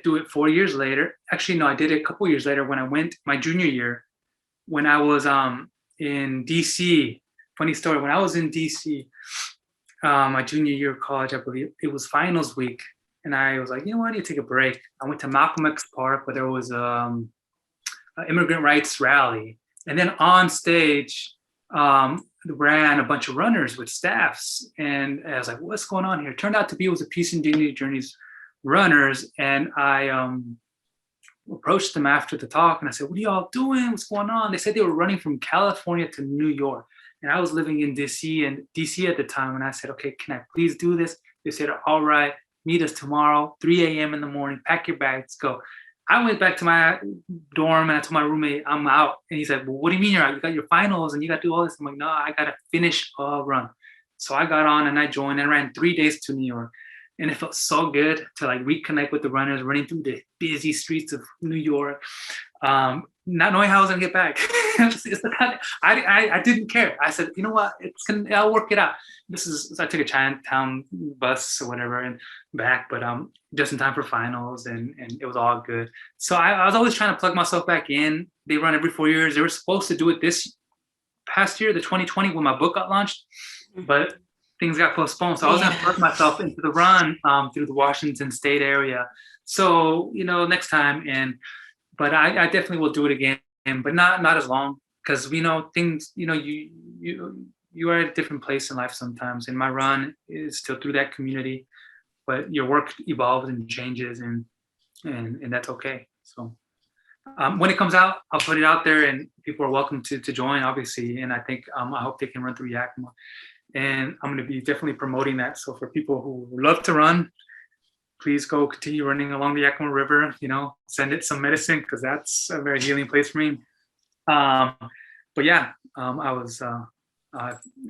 Speaker 2: do it 4 years later. Actually, no, I did it a couple years later when I went my junior year, when I was in DC. Funny story, when I was in DC, my junior year of college, I believe, it was finals week. And I was like, I need to take a break. I went to Malcolm X Park, where there was an immigrant rights rally. And then on stage, ran a bunch of runners with staffs. And I was like, what's going on here? It turned out to be, it was a Peace and Dignity Journeys runners. And I approached them after the talk and I said, what are y'all doing? What's going on? They said they were running from California to New York. And I was living in DC at the time. And I said, okay, can I please do this? They said, all right, meet us tomorrow, 3 a.m. in the morning, pack your bags, go. I went back to my dorm and I told my roommate, I'm out. And he said, well, what do you mean you're out? You got your finals and you got to do all this. I'm like, no, I got to finish a run. So I got on and I joined and ran 3 days to New York. And it felt so good to reconnect with the runners running through the busy streets of New York, not knowing how I was gonna get back. I didn't care. I said, you know what, I'll work it out. I took a Chinatown bus or whatever and back, but just in time for finals, and it was all good. So I was always trying to plug myself back in. They run every 4 years. They were supposed to do it this past year, the 2020, when my book got launched, but things got postponed. So I was going to plug myself into the run through the Washington State area. So, next time. But I definitely will do it again, but not as long, because things, you are at a different place in life sometimes. And my run is still through that community, but your work evolves and changes, and that's okay. So when it comes out, I'll put it out there and people are welcome to join, obviously. And I think, I hope they can run through Yakima. And I'm going to be definitely promoting that. So for people who love to run, please go continue running along the Yakima River, send it some medicine, because that's a very healing place for me. But yeah,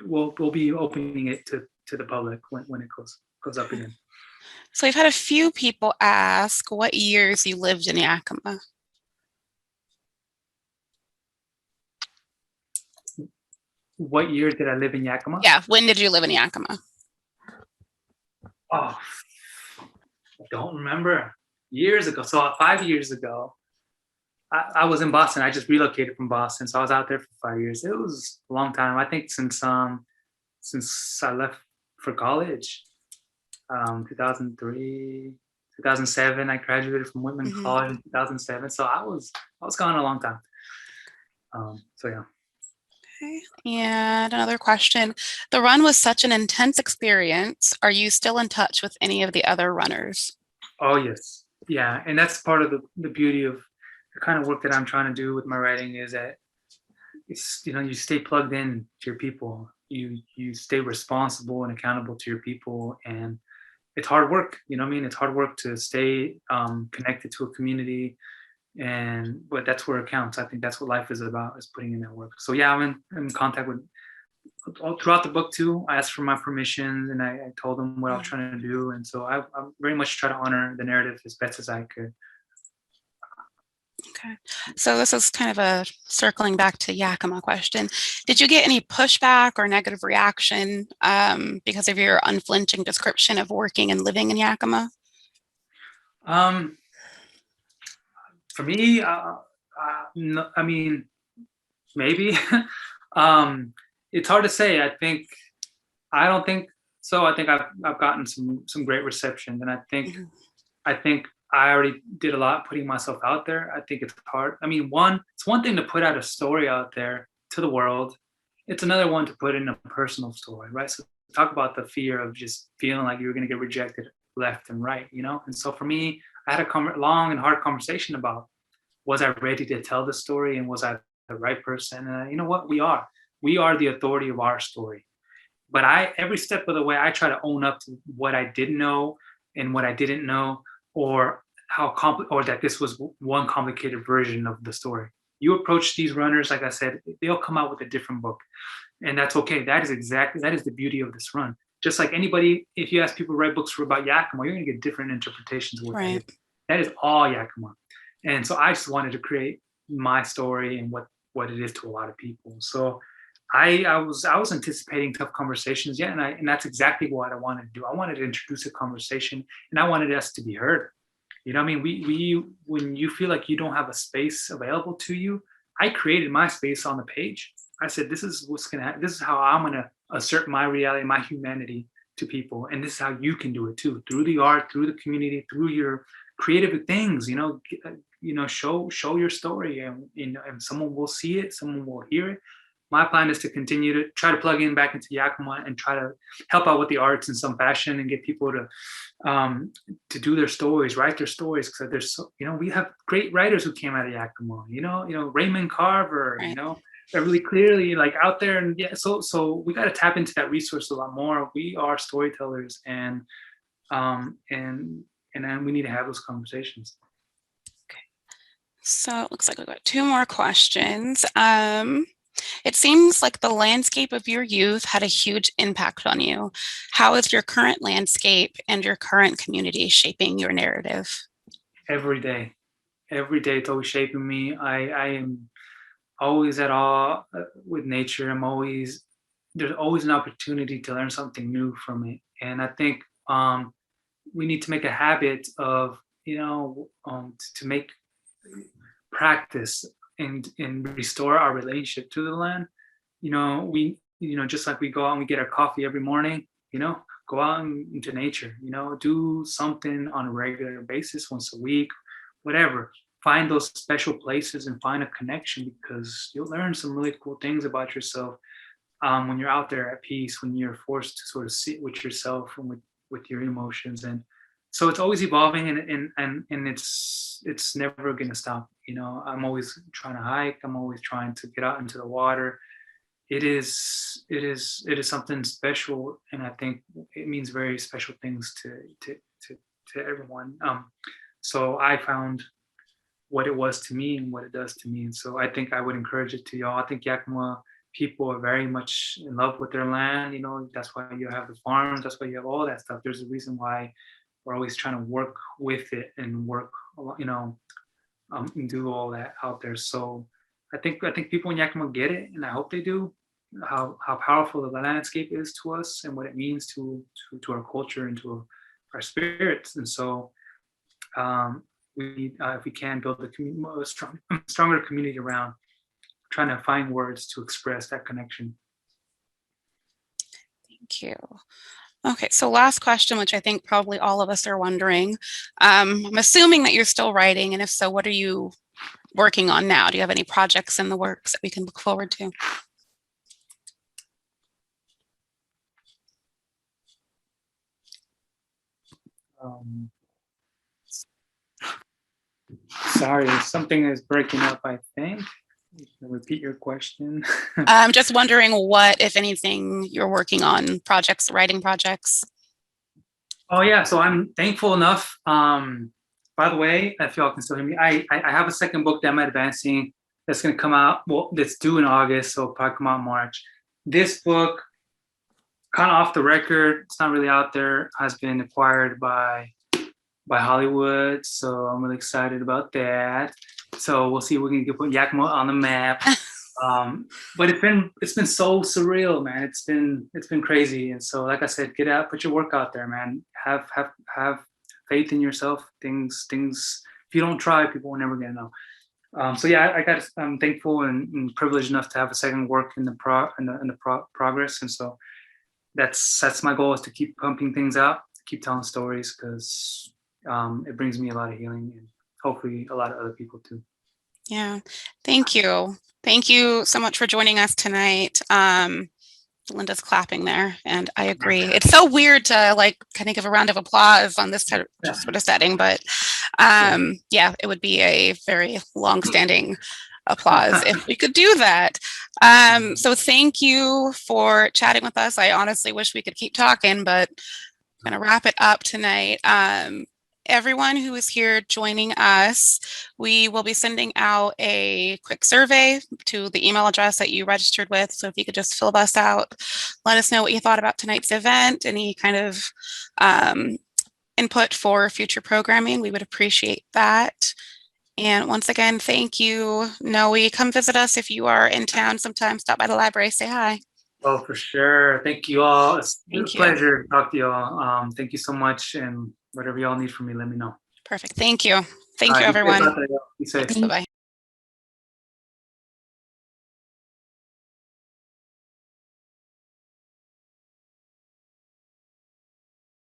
Speaker 2: we'll be opening it to the public when it goes up again.
Speaker 1: So we've had a few people ask what years you lived in Yakima.
Speaker 2: What year did I live in Yakima?
Speaker 1: Yeah, when did you live in Yakima?
Speaker 2: Oh, I don't remember. Years ago. So 5 years ago, I was in Boston. I just relocated from Boston. So I was out there for 5 years. It was a long time. I think since I left for college, 2003, 2007, I graduated from Whitman College in 2007. So I was gone a long time. So yeah.
Speaker 1: Okay. And another question. The run was such an intense experience. Are you still in touch with any of the other runners?
Speaker 2: Oh yes, yeah, and that's part of the beauty of the kind of work that I'm trying to do with my writing is that it's you stay plugged in to your people, you stay responsible and accountable to your people, and it's hard work. You know what I mean? It's hard work to stay connected to a community, and but that's where it counts. I think that's what life is about, is putting in that work. So yeah, I'm in contact with all throughout the book too. I asked for my permission and I told them what I was trying to do, and so I very much try to honor the narrative as best as I could.
Speaker 1: Okay. So this is kind of a circling back to Yakima question. Did you get any pushback or negative reaction because of your unflinching description of working and living in Yakima?
Speaker 2: Um, for me, no, I mean, maybe. um, it's hard to say. I don't think so. I think I've gotten some great reception, and
Speaker 1: Mhm.
Speaker 2: I think I already did a lot putting myself out there. I think it's hard. I mean, it's one thing to put out a story out there to the world. It's another one to put in a personal story, right? So talk about the fear of just feeling like you're going to get rejected left and right, you know? And so for me, I had a long and hard conversation about, was I ready to tell the story and was I the right person? And you know what? We are the authority of our story. But every step of the way, I try to own up to what I didn't know and what I didn't know, or or that this was one complicated version of the story. You approach these runners, like I said, they'll come out with a different book, and that's okay. That is the beauty of this run. Just like anybody, if you ask people to write books about Yakima, you're going to get different interpretations of what that is.
Speaker 1: Right.
Speaker 2: That is all Yakima, and so I just wanted to create my story and what it is to a lot of people. So I was anticipating tough conversations, yeah, and that's exactly what I wanted to do. I wanted to introduce a conversation, and I wanted us to be heard. You know what I mean? We when you feel like you don't have a space available to you, I created my space on the page. I said, this is what's gonna happen. This is how I'm gonna assert my reality, my humanity to people, and this is how you can do it too, through the art, through the community, through your creative things. Show your story, and someone will see it, someone will hear it. My plan is to continue to try to plug in back into Yakima and try to help out with the arts in some fashion and get people to do their stories, write their stories, because we have great writers who came out of Yakima. Raymond Carver.
Speaker 1: Right.
Speaker 2: They're really clearly like out there, and yeah. So we got to tap into that resource a lot more. We are storytellers, and then we need to have those conversations.
Speaker 1: So it looks like we've got two more questions. It seems like the landscape of your youth had a huge impact on you. How is your current landscape and your current community shaping your narrative?
Speaker 2: Every day, it's always shaping me. I am always at awe with nature. There's always an opportunity to learn something new from it, and I think we need to make a habit of to make practice and restore our relationship to the land. We just like we go out and we get our coffee every morning, go out into nature, do something on a regular basis, once a week, whatever. Find those special places and find a connection, because you'll learn some really cool things about yourself when you're out there at peace, when you're forced to sort of sit with yourself and with your emotions. And so it's always evolving, and it's never going to stop. I'm always trying to hike. I'm always trying to get out into the water. It is something special, and I think it means very special things to everyone. So I found what it was to me and what it does to me, and so I think I would encourage it to y'all. I think Yakima people are very much in love with their land. That's why you have the farms. That's why you have all that stuff. There's a reason why we're always trying to work with it and work, and do all that out there. So I think people in Yakima get it, and I hope they do. How powerful the landscape is to us and what it means to our culture and to our spirits. And so we need, if we can, build a stronger community around trying to find words to express that connection.
Speaker 1: Thank you. Okay, so last question, which I think probably all of us are wondering. I'm assuming that you're still writing, and if so, what are you working on now? Do you have any projects in the works that we can look forward to?
Speaker 2: Sorry, something is breaking up, I think. Repeat your question.
Speaker 1: I'm just wondering what, if anything, you're working on, projects, writing projects.
Speaker 2: Oh yeah, so I'm thankful enough. By the way, if y'all can still hear me, I have a second book that I'm advancing that's gonna come out. Well, that's due in August, so it'll probably come out in March. This book, kind of off the record, it's not really out there, has been acquired by Hollywood, so I'm really excited about that. So we'll see if we can put Yakima on the map. But it's been so surreal, man. It's been crazy. And so, like I said, get out, put your work out there, man. Have faith in yourself. Things. If you don't try, people will never gonna know. So yeah, I'm thankful and privileged enough to have a second work in the progress. And so that's my goal, is to keep pumping things out, keep telling stories, because it brings me a lot of healing, and hopefully a lot of other people too.
Speaker 1: Yeah, thank you. Thank you so much for joining us tonight. Linda's clapping there, and I agree. It's so weird to like kind of give a round of applause on this sort of setting, but yeah, it would be a very long-standing applause if we could do that. So thank you for chatting with us. I honestly wish we could keep talking, but I'm going to wrap it up tonight. Everyone who is here joining us, we will be sending out a quick survey to the email address that you registered with. So if you could just fill us out, let us know what you thought about tonight's event, any kind of input for future programming, we would appreciate that. And once again, thank you, Noé. Come visit us if you are in town sometime. Stop by the library, say hi.
Speaker 2: Oh, for sure. Thank you all. It's a pleasure to talk to you all. Thank you so much. And whatever y'all need from me, let me know.
Speaker 1: Perfect. Thank you. Thank you, everyone.
Speaker 2: Be safe.
Speaker 1: Bye-bye.